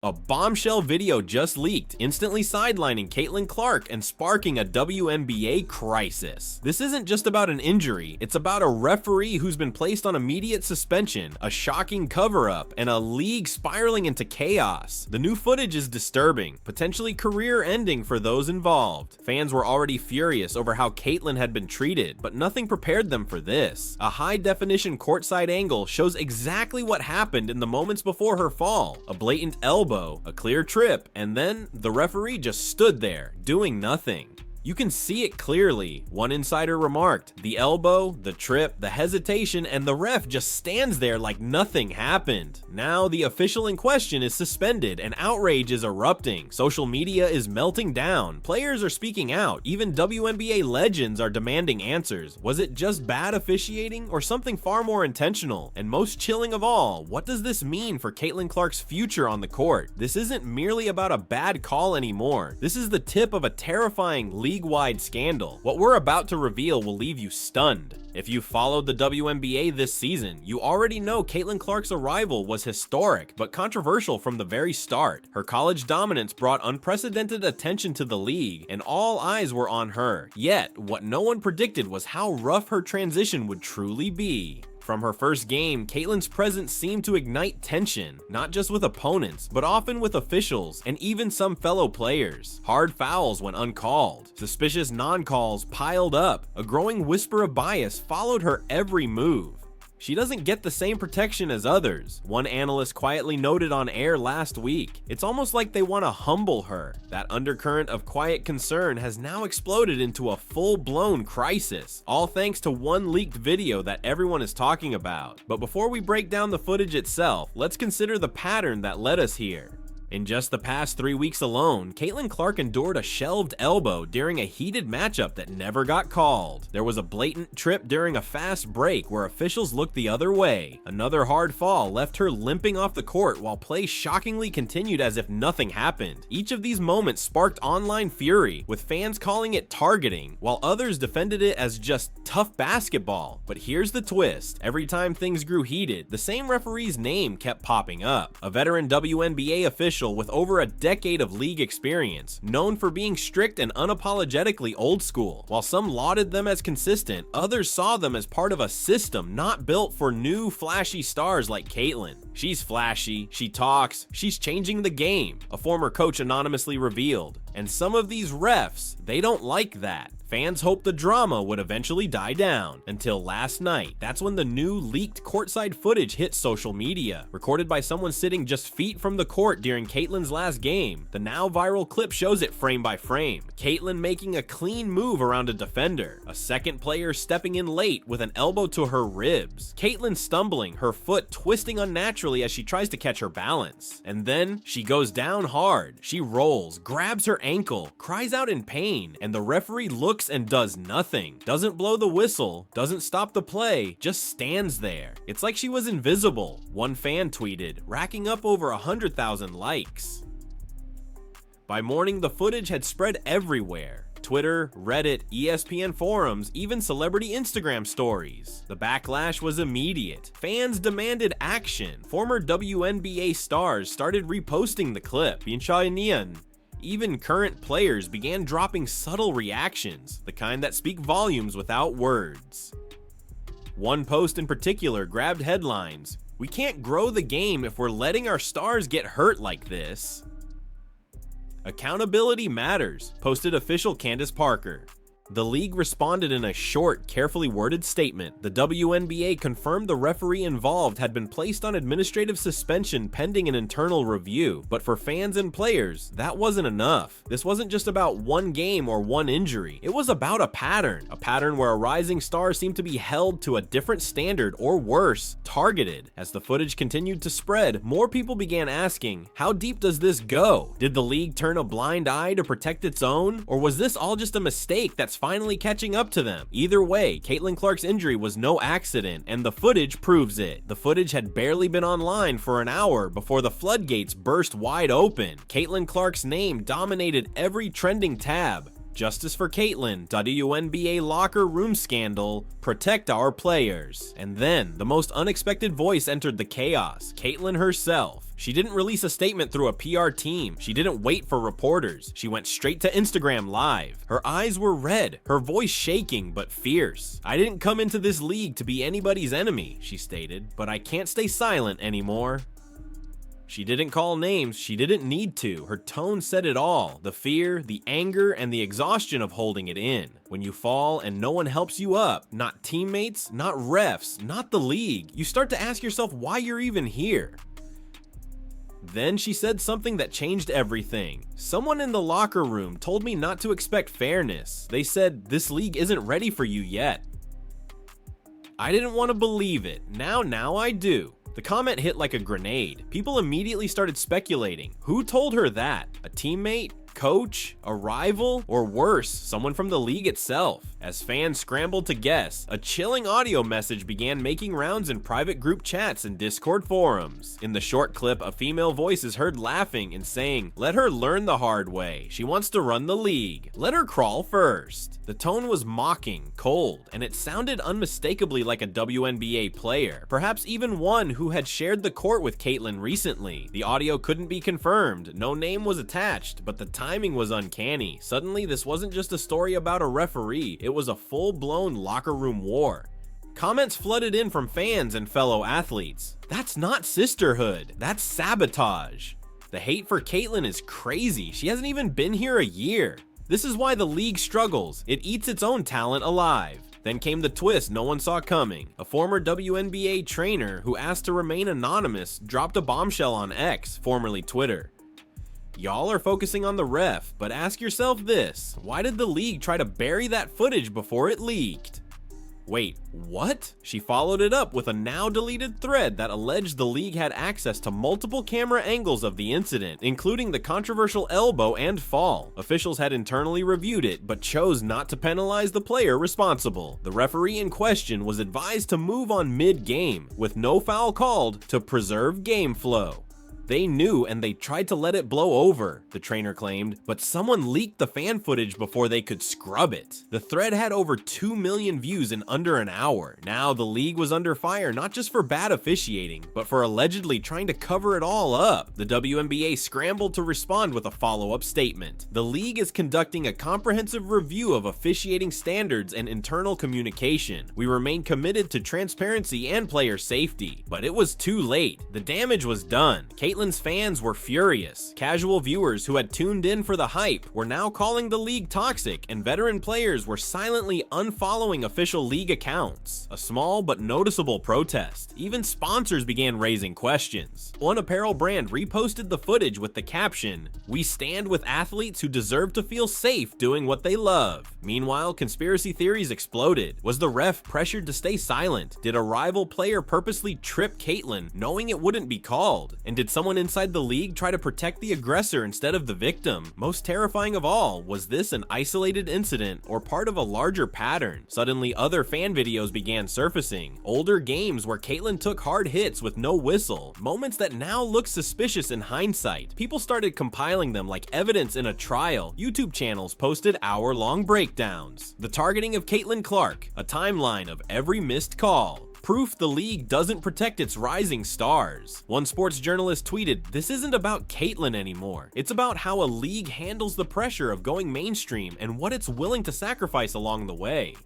A bombshell video just leaked, instantly sidelining Caitlyn Clark and sparking a WNBA crisis. This isn't just about an injury, it's about a referee who's been placed on immediate suspension, a shocking cover-up, and a league spiraling into chaos. The new footage is disturbing, potentially career-ending for those involved. Fans were already furious over how Caitlyn had been treated, but nothing prepared them for this. A high-definition courtside angle shows exactly what happened in the moments before her fall. A blatant elbow, a clear trip, and then the referee just stood there, doing nothing. You can see it clearly. One insider remarked, the elbow, the trip, the hesitation, and the ref just stands there like nothing happened. Now the official in question is suspended and outrage is erupting. Social media is melting down. Players are speaking out. Even WNBA legends are demanding answers. Was it just bad officiating or something far more intentional? And most chilling of all, what does this mean for Caitlyn Clark's future on the court? This isn't merely about a bad call anymore. This is the tip of a terrifying league-wide scandal. What we're about to reveal will leave you stunned. If you followed the WNBA this season, you already know Caitlyn Clark's arrival was historic, but controversial from the very start. Her college dominance brought unprecedented attention to the league, and all eyes were on her. Yet, what no one predicted was how rough her transition would truly be. From her first game, Caitlyn's presence seemed to ignite tension, not just with opponents, but often with officials and even some fellow players. Hard fouls went uncalled. Suspicious non-calls piled up. A growing whisper of bias followed her every move. She doesn't get the same protection as others. One analyst quietly noted on air last week. It's almost like they want to humble her. That undercurrent of quiet concern has now exploded into a full-blown crisis, all thanks to one leaked video that everyone is talking about. But before we break down the footage itself, let's consider the pattern that led us here. In just the past 3 weeks alone, Caitlyn Clark endured a shelved elbow during a heated matchup that never got called. There was a blatant trip during a fast break where officials looked the other way. Another hard fall left her limping off the court while play shockingly continued as if nothing happened. Each of these moments sparked online fury, with fans calling it targeting, while others defended it as just tough basketball. But here's the twist. Every time things grew heated, the same referee's name kept popping up. A veteran WNBA official with over a decade of league experience, known for being strict and unapologetically old school. While some lauded them as consistent, others saw them as part of a system not built for new flashy stars like Caitlyn. She's flashy, she talks, she's changing the game, a former coach anonymously revealed. And some of these refs, they don't like that. Fans hoped the drama would eventually die down, until last night. That's when the new leaked courtside footage hit social media. Recorded by someone sitting just feet from the court during Caitlyn's last game, the now viral clip shows it frame by frame. Caitlyn making a clean move around a defender, a second player stepping in late with an elbow to her ribs, Caitlyn stumbling, her foot twisting unnaturally as she tries to catch her balance. And then she goes down hard. She rolls, grabs her ankle, cries out in pain, and the referee looks and does nothing. Doesn't blow the whistle, doesn't stop the play, just stands there. It's like she was invisible. One fan tweeted, racking up over 100,000 likes. By morning, the footage had spread everywhere. Twitter, Reddit, ESPN forums, even celebrity Instagram stories. The backlash was immediate. Fans demanded action. Former WNBA stars started reposting the clip. Even current players began dropping subtle reactions, the kind that speak volumes without words. One post in particular grabbed headlines. "We can't grow the game if we're letting our stars get hurt like this." "Accountability matters," posted official Candace Parker. The league responded in a short, carefully worded statement. The WNBA confirmed the referee involved had been placed on administrative suspension pending an internal review, but for fans and players, that wasn't enough. This wasn't just about one game or one injury. It was about a pattern where a rising star seemed to be held to a different standard, or worse, targeted. As the footage continued to spread, more people began asking, how deep does this go? Did the league turn a blind eye to protect its own? Or was this all just a mistake that's finally catching up to them? Either way, Caitlyn Clark's injury was no accident, and the footage proves it. The footage had barely been online for an hour before the floodgates burst wide open. Caitlyn Clark's name dominated every trending tab. Justice for Caitlyn, WNBA locker room scandal, protect our players. And then, the most unexpected voice entered the chaos, Caitlyn herself. She didn't release a statement through a PR team. She didn't wait for reporters. She went straight to Instagram Live. Her eyes were red, her voice shaking but fierce. "I didn't come into this league to be anybody's enemy," she stated, "but I can't stay silent anymore." She didn't call names, she didn't need to. Her tone said it all. The fear, the anger, and the exhaustion of holding it in. When you fall and no one helps you up, not teammates, not refs, not the league, you start to ask yourself why you're even here. Then she said something that changed everything. "Someone in the locker room told me not to expect fairness. They said, 'This league isn't ready for you yet.' I didn't want to believe it. Now I do." The comment hit like a grenade. People immediately started speculating. Who told her that? A teammate? Coach? A rival? Or worse, someone from the league itself? As fans scrambled to guess, a chilling audio message began making rounds in private group chats and Discord forums. In the short clip, a female voice is heard laughing and saying, "Let her learn the hard way. She wants to run the league. Let her crawl first." The tone was mocking, cold, and it sounded unmistakably like a WNBA player, perhaps even one who had shared the court with Caitlyn recently. The audio couldn't be confirmed, no name was attached, but the timing was uncanny. Suddenly, this wasn't just a story about a referee, it was a full-blown locker room war. Comments flooded in from fans and fellow athletes. "That's not sisterhood, that's sabotage." The hate for Caitlyn is crazy, she hasn't even been here a year. This is why the league struggles, it eats its own talent alive. Then came the twist no one saw coming. A former WNBA trainer who asked to remain anonymous dropped a bombshell on X, formerly Twitter. "Y'all are focusing on the ref, but ask yourself this, why did the league try to bury that footage before it leaked?" Wait, what? She followed it up with a now deleted thread that alleged the league had access to multiple camera angles of the incident, including the controversial elbow and fall. Officials had internally reviewed it, but chose not to penalize the player responsible. The referee in question was advised to move on mid-game, with no foul called, to preserve game flow. They knew and they tried to let it blow over, the trainer claimed, but someone leaked the fan footage before they could scrub it. The thread had over 2 million views in under an hour. Now the league was under fire not just for bad officiating, but for allegedly trying to cover it all up. The WNBA scrambled to respond with a follow-up statement. "The league is conducting a comprehensive review of officiating standards and internal communication. We remain committed to transparency and player safety." But it was too late. The damage was done. Caitlyn's fans were furious. Casual viewers who had tuned in for the hype were now calling the league toxic, and veteran players were silently unfollowing official league accounts. A small but noticeable protest. Even sponsors began raising questions. One apparel brand reposted the footage with the caption, "We stand with athletes who deserve to feel safe doing what they love." Meanwhile, conspiracy theories exploded. Was the ref pressured to stay silent? Did a rival player purposely trip Caitlyn, knowing it wouldn't be called? And did someone inside the league try to protect the aggressor instead of the victim? Most terrifying of all, was this an isolated incident or part of a larger pattern? Suddenly, other fan videos began surfacing. Older games where Caitlyn took hard hits with no whistle, moments that now look suspicious in hindsight. People started compiling them like evidence in a trial. YouTube channels posted hour-long breakdowns. The targeting of Caitlyn Clark, a timeline of every missed call. Proof the league doesn't protect its rising stars. One sports journalist tweeted, "This isn't about Caitlyn anymore. It's about how a league handles the pressure of going mainstream and what it's willing to sacrifice along the way."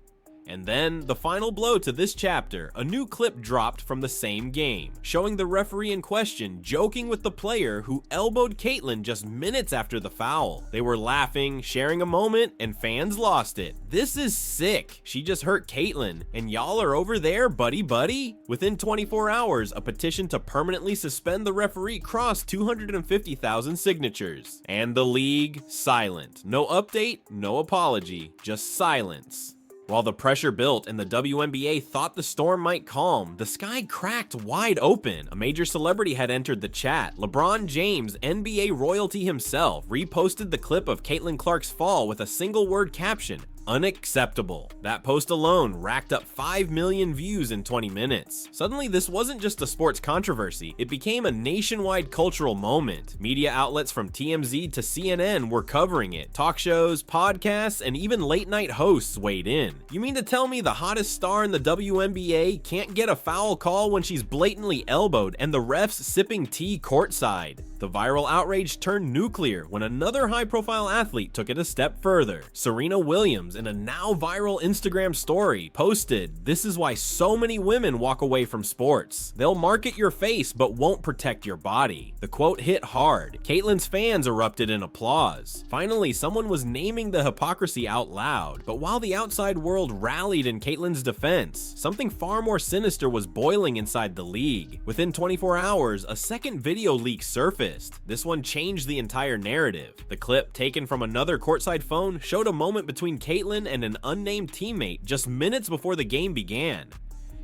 And then, the final blow to this chapter, a new clip dropped from the same game, showing the referee in question joking with the player who elbowed Caitlyn just minutes after the foul. They were laughing, sharing a moment, and fans lost it. This is sick. She just hurt Caitlyn, and y'all are over there, buddy? Within 24 hours, a petition to permanently suspend the referee crossed 250,000 signatures. And the league, silent. No update, no apology, just silence. While the pressure built and the WNBA thought the storm might calm, the sky cracked wide open. A major celebrity had entered the chat. LeBron James, NBA royalty himself, reposted the clip of Caitlyn Clark's fall with a single word caption, Unacceptable. That post alone racked up 5 million views in 20 minutes. Suddenly, this wasn't just a sports controversy, it became a nationwide cultural moment. Media outlets from TMZ to CNN were covering it. Talk shows, podcasts, and even late-night hosts weighed in. You mean to tell me the hottest star in the WNBA can't get a foul call when she's blatantly elbowed and the refs sipping tea courtside? The viral outrage turned nuclear when another high-profile athlete took it a step further. Serena Williams, in a now viral Instagram story, posted, "This is why so many women walk away from sports. They'll market your face but won't protect your body." The quote hit hard. Caitlyn's fans erupted in applause. Finally, someone was naming the hypocrisy out loud. But while the outside world rallied in Caitlyn's defense, something far more sinister was boiling inside the league. Within 24 hours, a second video leak surfaced. This one changed the entire narrative. The clip, taken from another courtside phone, showed a moment between Caitlyn and an unnamed teammate just minutes before the game began.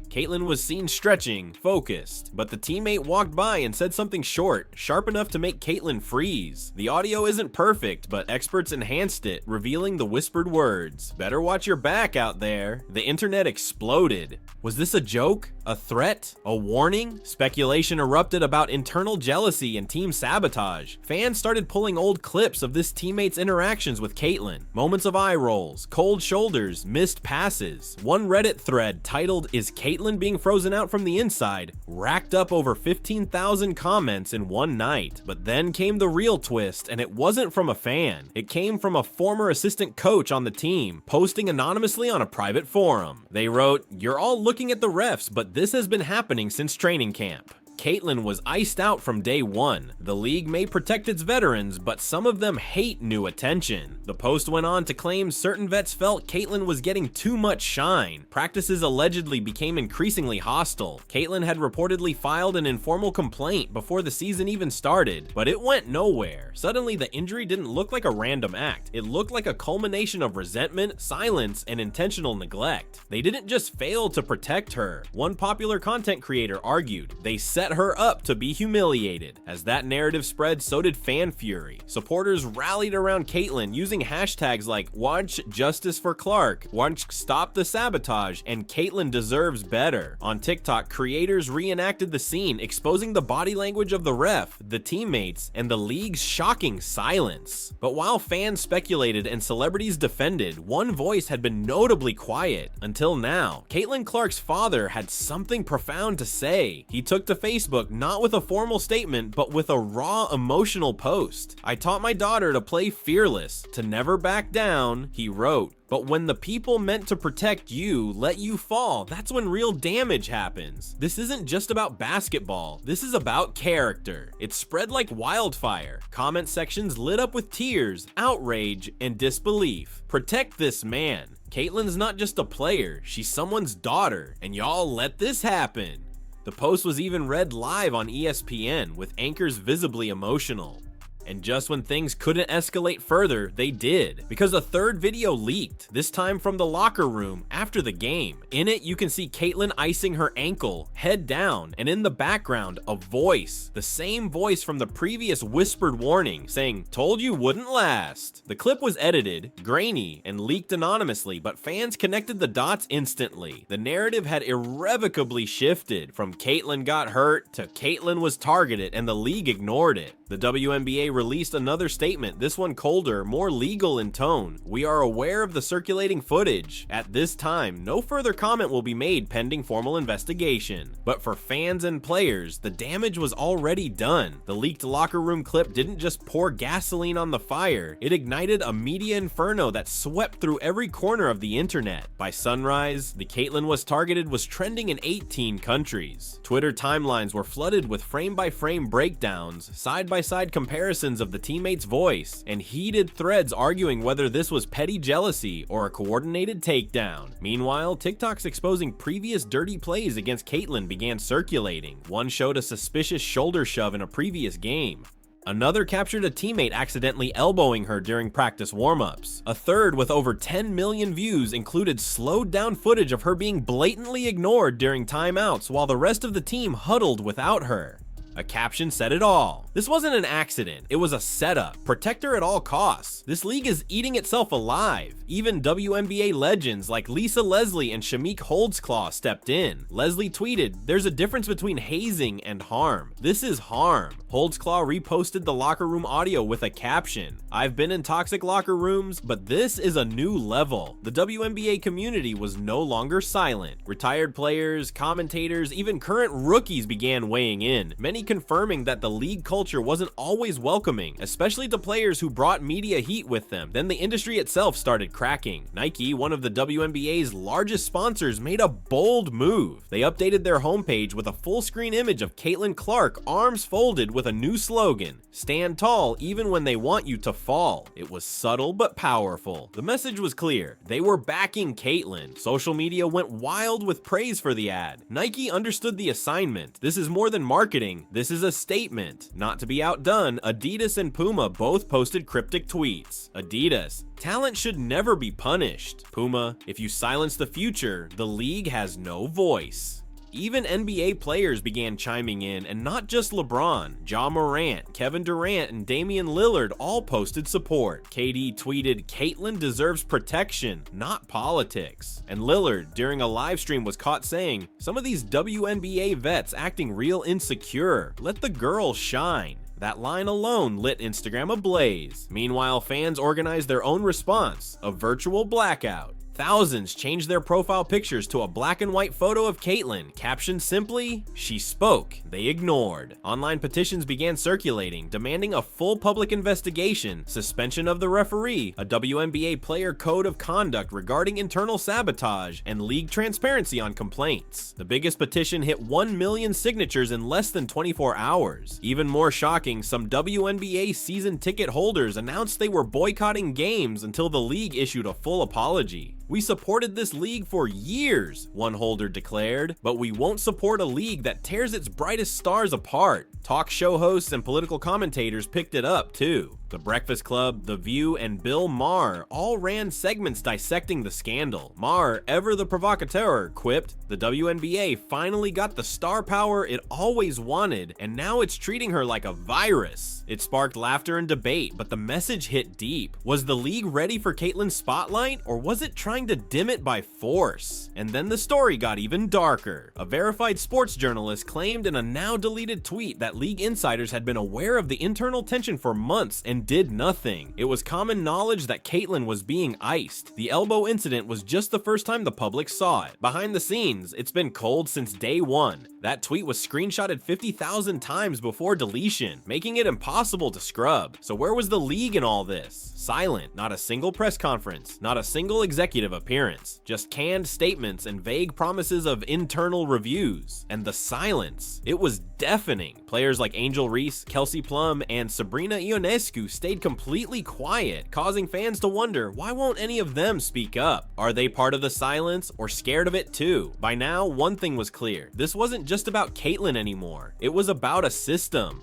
Caitlyn was seen stretching, focused, but the teammate walked by and said something short, sharp enough to make Caitlyn freeze. The audio isn't perfect, but experts enhanced it, revealing the whispered words, "Better watch your back out there." The internet exploded. Was this a joke? A threat? A warning? Speculation erupted about internal jealousy and team sabotage. Fans started pulling old clips of this teammate's interactions with Caitlyn. Moments of eye rolls, cold shoulders, missed passes. One Reddit thread titled, "Is Caitlyn being frozen out from the inside?" racked up over 15,000 comments in one night. But then came the real twist, and it wasn't from a fan. It came from a former assistant coach on the team, posting anonymously on a private forum. They wrote, "You're all looking at the refs, but this has been happening since training camp." Caitlyn was iced out from day one. The league may protect its veterans, but some of them hate new attention. The post went on to claim certain vets felt Caitlyn was getting too much shine. Practices allegedly became increasingly hostile. Caitlyn had reportedly filed an informal complaint before the season even started, but it went nowhere. Suddenly, the injury didn't look like a random act. It looked like a culmination of resentment, silence, and intentional neglect. They didn't just fail to protect her. One popular content creator argued they set her up to be humiliated. As that narrative spread, so did fan fury. Supporters rallied around Caitlyn using hashtags like "Watch Justice for Clark," "Watch Stop the Sabotage," and "Caitlyn deserves better." On TikTok, creators reenacted the scene, exposing the body language of the ref, the teammates, and the league's shocking silence. But while fans speculated and celebrities defended, one voice had been notably quiet until now. Caitlyn Clark's father had something profound to say. He took to Facebook not with a formal statement, but with a raw emotional post. "I taught my daughter to play fearless, to never back down," he wrote. "But when the people meant to protect you let you fall, that's when real damage happens. This isn't just about basketball, this is about character." It spread like wildfire. Comment sections lit up with tears, outrage, and disbelief. Protect this man. Caitlyn's not just a player, she's someone's daughter, and y'all let this happen. The post was even read live on ESPN, with anchors visibly emotional. And just when things couldn't escalate further, they did, because a third video leaked, this time from the locker room after the game. In it, you can see Caitlyn icing her ankle, head down, and in the background, a voice, the same voice from the previous whispered warning, saying, "Told you wouldn't last." The clip was edited, grainy, and leaked anonymously, but fans connected the dots instantly. The narrative had irrevocably shifted from "Caitlyn got hurt" to "Caitlyn was targeted and the league ignored it." The WNBA released another statement, this one colder, more legal in tone. "We are aware of the circulating footage. At this time, no further comment will be made pending formal investigation." But for fans and players, the damage was already done. The leaked locker room clip didn't just pour gasoline on the fire, it ignited a media inferno that swept through every corner of the internet. By sunrise, the "Caitlyn was targeted" was trending in 18 countries. Twitter timelines were flooded with frame-by-frame breakdowns, side-by-side comparisons of the teammate's voice, and heated threads arguing whether this was petty jealousy or a coordinated takedown. Meanwhile, TikToks exposing previous dirty plays against Caitlyn began circulating. One showed a suspicious shoulder shove in a previous game. Another captured a teammate accidentally elbowing her during practice warm-ups. A third, with over 10 million views, included slowed down footage of her being blatantly ignored during timeouts while the rest of the team huddled without her. A caption said it all. This wasn't an accident, it was a setup. Protect her at all costs. This league is eating itself alive. Even WNBA legends like Lisa Leslie and Shamik Holdsclaw stepped in. Leslie tweeted, "There's a difference between hazing and harm. This is harm." Holdsclaw reposted the locker room audio with a caption, "I've been in toxic locker rooms, but this is a new level." The WNBA community was no longer silent. Retired players, commentators, even current rookies began weighing in, many confirming that the league culture wasn't always welcoming, especially to players who brought media heat with them. Then the industry itself started cracking. Nike, one of the WNBA's largest sponsors, made a bold move. They updated their homepage with a full-screen image of Caitlyn Clark, arms folded, with a new slogan, "Stand tall even when they want you to fall." It was subtle but powerful. The message was clear. They were backing Caitlyn. Social media went wild with praise for the ad. Nike understood the assignment. This is more than marketing. This is a statement. Not to be outdone, Adidas and Puma both posted cryptic tweets. Adidas: "Talent should never be punished." Puma: "If you silence the future, the league has no voice." Even NBA players began chiming in, and not just LeBron. Ja Morant, Kevin Durant, and Damian Lillard all posted support. KD tweeted, "Caitlyn deserves protection, not politics." And Lillard, during a live stream, was caught saying, "Some of these WNBA vets acting real insecure. Let the girl shine." That line alone lit Instagram ablaze. Meanwhile, fans organized their own response, a virtual blackout. Thousands changed their profile pictures to a black and white photo of Caitlyn, captioned simply, "She spoke, they ignored." Online petitions began circulating, demanding a full public investigation, suspension of the referee, a WNBA player code of conduct regarding internal sabotage, and league transparency on complaints. The biggest petition hit 1 million signatures in less than 24 hours. Even more shocking, some WNBA season ticket holders announced they were boycotting games until the league issued a full apology. "We supported this league for years," one holder declared, "but we won't support a league that tears its brightest stars apart." Talk show hosts and political commentators picked it up too. The Breakfast Club, The View, and Bill Maher all ran segments dissecting the scandal. Maher, ever the provocateur, quipped, "The WNBA finally got the star power it always wanted, and now it's treating her like a virus." It sparked laughter and debate, but the message hit deep. Was the league ready for Caitlyn's spotlight, or was it trying to dim it by force? And then the story got even darker. A verified sports journalist claimed in a now-deleted tweet that league insiders had been aware of the internal tension for months and did nothing. It was common knowledge that Caitlyn was being iced. The elbow incident was just the first time the public saw it. Behind the scenes, it's been cold since day one. That tweet was screenshotted 50,000 times before deletion, making it impossible to scrub. So where was the league in all this? Silent. Not a single press conference, not a single executive appearance, just canned statements and vague promises of internal reviews. And the silence, it was deafening. Players like Angel Reese, Kelsey Plum, and Sabrina Ionescu stayed completely quiet, causing fans to wonder, why won't any of them speak up? Are they part of the silence or scared of it too? By now, one thing was clear. This wasn't just about Caitlyn anymore. It was about a system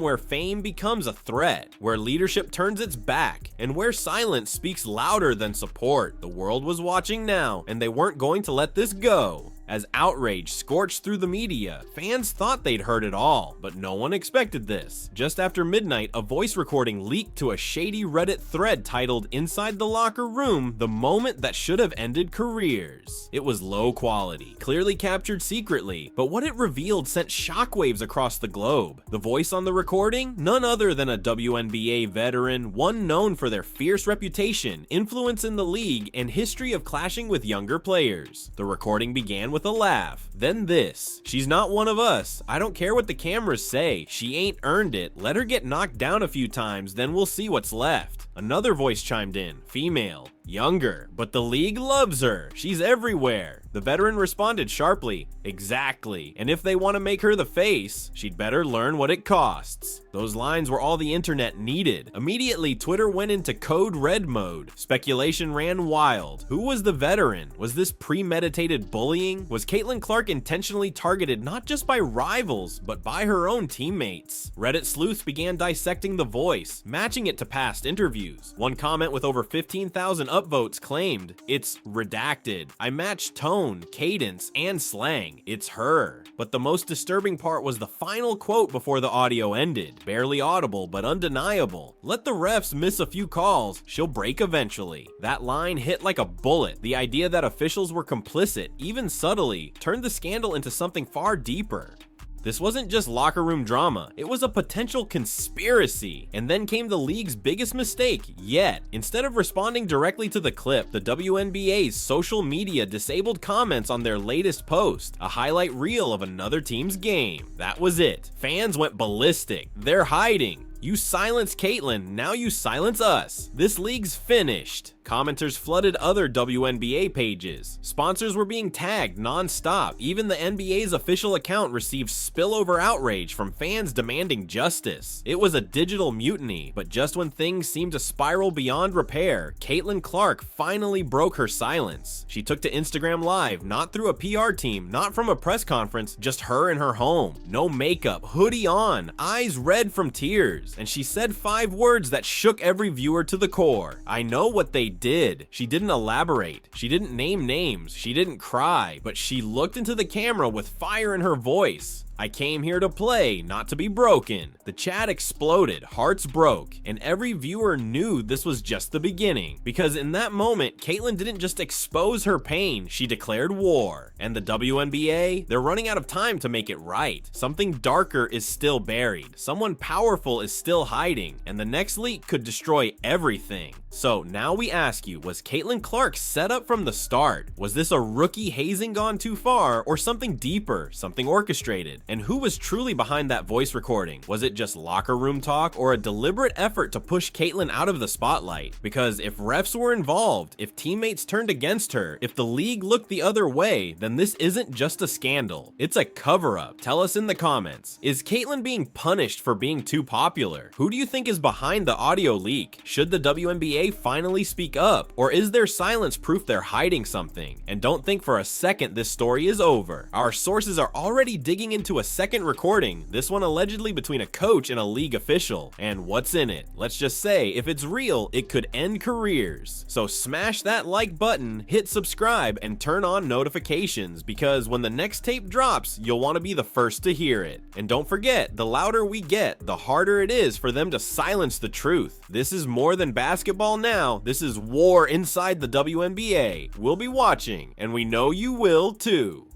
where fame becomes a threat, where leadership turns its back, and where silence speaks louder than support. The world was watching now, and they weren't going to let this go. As outrage scorched through the media, fans thought they'd heard it all, but no one expected this. Just after midnight, a voice recording leaked to a shady Reddit thread titled "Inside the Locker Room, the Moment That Should Have Ended Careers." It was low quality, clearly captured secretly, but what it revealed sent shockwaves across the globe. The voice on the recording? None other than a WNBA veteran, one known for their fierce reputation, influence in the league, and history of clashing with younger players. The recording began with a laugh. Then this: "She's not one of us. I don't care what the cameras say. She ain't earned it. Let her get knocked down a few times, then we'll see what's left." Another voice chimed in, female, younger, "But the league loves her. She's everywhere." The veteran responded sharply, "Exactly. And if they want to make her the face, she'd better learn what it costs." Those lines were all the internet needed. Immediately, Twitter went into code red mode. Speculation ran wild. Who was the veteran? Was this premeditated bullying? Was Caitlyn Clark intentionally targeted not just by rivals, but by her own teammates? Reddit sleuths began dissecting the voice, matching it to past interviews. values. One comment with over 15,000 upvotes claimed, "It's redacted. I matched tone, cadence, and slang. It's her." But the most disturbing part was the final quote before the audio ended. Barely audible, but undeniable. "Let the refs miss a few calls, she'll break eventually." That line hit like a bullet. The idea that officials were complicit, even subtly, turned the scandal into something far deeper. This wasn't just locker room drama, it was a potential conspiracy. And then came the league's biggest mistake yet. Instead of responding directly to the clip, the WNBA's social media disabled comments on their latest post, a highlight reel of another team's game. That was it. Fans went ballistic. They're hiding. "You silence Caitlyn, now you silence us. This league's finished." Commenters flooded other WNBA pages. Sponsors were being tagged non-stop. Even the NBA's official account received spillover outrage from fans demanding justice. It was a digital mutiny, but just when things seemed to spiral beyond repair, Caitlyn Clark finally broke her silence. She took to Instagram Live, not through a PR team, not from a press conference, just her in her home. No makeup, hoodie on, eyes red from tears. And she said 5 words that shook every viewer to the core. "I know what they did." She didn't elaborate. She didn't name names. She didn't cry, but she looked into the camera with fire in her voice. "I came here to play, not to be broken." The chat exploded, hearts broke, and every viewer knew this was just the beginning. Because in that moment, Caitlyn didn't just expose her pain, she declared war. And the WNBA, they're running out of time to make it right. Something darker is still buried. Someone powerful is still hiding, and the next leak could destroy everything. So now we ask you, was Caitlyn Clark set up from the start? Was this a rookie hazing gone too far, or something deeper, something orchestrated? And who was truly behind that voice recording? Was it just locker room talk, or a deliberate effort to push Caitlyn out of the spotlight? Because if refs were involved, if teammates turned against her, if the league looked the other way, then this isn't just a scandal. It's a cover-up. Tell us in the comments. Is Caitlyn being punished for being too popular? Who do you think is behind the audio leak? Should the WNBA finally speak up? Or is their silence proof they're hiding something? And don't think for a second this story is over. Our sources are already digging into a second recording, this one allegedly between a coach and a league official. And what's in it? Let's just say, if it's real, it could end careers. So smash that like button, hit subscribe, and turn on notifications, because when the next tape drops, you'll want to be the first to hear it. And don't forget, the louder we get, the harder it is for them to silence the truth. This is more than basketball now, this is war inside the WNBA. We'll be watching, and we know you will too.